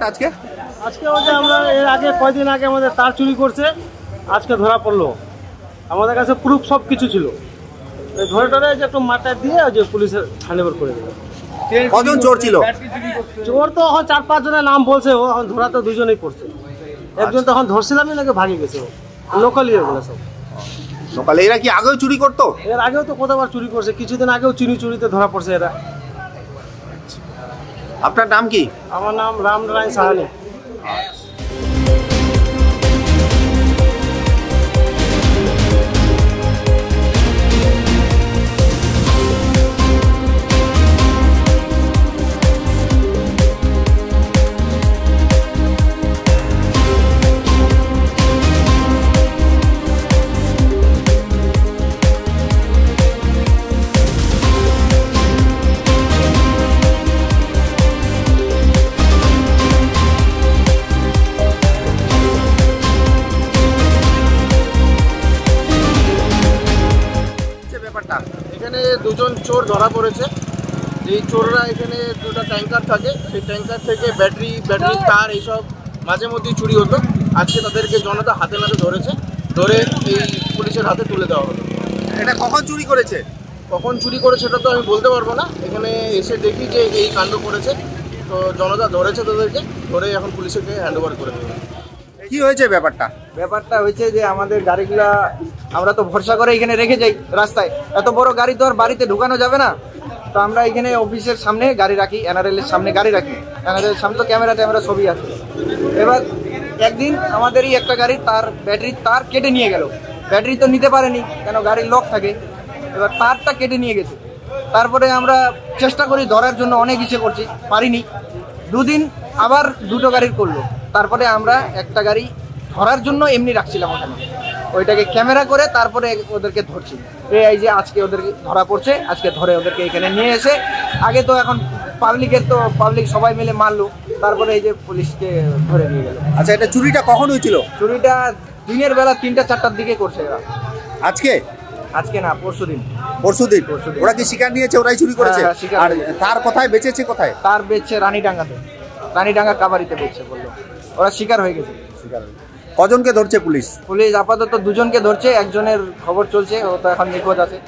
ব্যাপারটা আজকে বলতে আমরা এর আগে কয়েকদিন আগে আমাদের তার চুরি করছে, আজকে ধরা পড়লো। আমাদের কাছে প্রুফ সব কিছু ছিল, ধরে ধরে যে একটু মাথায় দিয়ে যে পুলিশের হ্যান্ডওভার করে দিল। কজন চোর ছিল? চোর তো এখন 4-5 জনের নাম বলছে, ও এখন ধরা তো 2 জনেই পড়ছে। একজন তখন ধরছিলামই নাকি ভাগে গেছে, ও লোকালি ওগুলো সব লোকাল। এরা কি আগেও চুরি করতো? এর আগেও তো কতবার চুরি করছে, কিছুদিন আগেও চুরিতে ধরা পড়ছে এরা। আপনার নাম কি? আমার নাম রামনারায়ণ সাহানি। এখানে 2 জন চোর ধরা পড়েছে। এই চোররা এখানে 2টা ট্যাঙ্কার থাকে, সেই ট্যাঙ্কার থেকে ব্যাটারি তার এইসব মাঝে মধ্যেই চুরি হতো। আজকে তাদেরকে জনতা হাতে নাতে ধরেছে, ধরে এই পুলিশের হাতে তুলে দেওয়া হলো। এটা কখন চুরি করেছে? কখন চুরি করেছে সেটা তো আমি বলতে পারবো না। এখানে এসে দেখি যে এই কাণ্ড করেছে, তো জনতা ধরেছে, তাদেরকে ধরে এখন পুলিশকে হ্যান্ডওভার করে দেবে। কি হয়েছে ব্যাপারটা? ব্যাপারটা হয়েছে যে আমাদের গাড়িগুলা আমরা তো ভরসা করে এখানে রেখে যাই রাস্তায়, এত বড় গাড়ি তো আর বাড়িতে ঢুকানো যাবে না। তো আমরা এখানে অফিসের সামনে গাড়ি রাখি, এনআরএল এর সামনে গাড়ি রাখি, এনআরএল এর সামনে তো ক্যামেরা ছবি আছে। এবার একদিন আমাদেরই একটা গাড়ি ব্যাটারির তার কেটে নিয়ে গেল। ব্যাটারি তো নিতে পারেনি, কেন গাড়ির লক থাকে। এবার তারটা কেটে নিয়ে গেছে। তারপরে আমরা চেষ্টা করি ধরার জন্য, অনেক ইচ্ছে করছি, পারিনি। 2 দিন আবার 2টো গাড়ির করলো। তারপরে আমরা একটা গাড়ি ধরার জন্য এমনি রাখছিলাম ওখানে, ওইটাকে ক্যামেরা করে তারপরে ওদেরকে ধরছি। এই যে আজকে ওদেরকে ধরা পড়ছে, আজকে ধরে ওদেরকে এখানে নিয়ে এসে, আগে তো এখন পাবলিক সবাই মিলে মারলো, তারপরে এই যে পুলিশকে ধরে নিয়ে গেল। আচ্ছা, এটা চুরিটা কখন হয়েছিল? চুরিটা দিনের বেলা 3টা-4টার দিকে করছে এরা। আজকে না, পরশুদিন। ওরা কি শিকার নিয়েছে? ওরাই চুরি করেছে? আর তার কোথায় বেচেছে? কোথায় তার বেচছে? রানীডাঙ্গা কাবারিতে বেচছে বললো। ওরা শিকার হয়ে গেছে। কজনকে ধরছে পুলিশ? আপাতত 2 জনকে ধরছে, একজনের খবর চলছে, ও তো এখন নিখোঁজ আছে।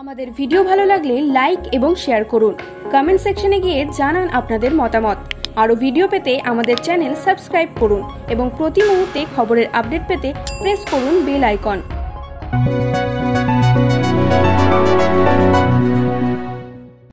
আমাদের ভিডিও ভালো লাগলে লাইক এবং শেয়ার করুন। কমেন্ট সেকশনে গিয়ে জানান আপনাদের মতামত। আরও ভিডিও পেতে আমাদের চ্যানেল সাবস্ক্রাইব করুন এবং প্রতি মুহূর্তে খবরের আপডেট পেতে প্রেস করুন বেল আইকন।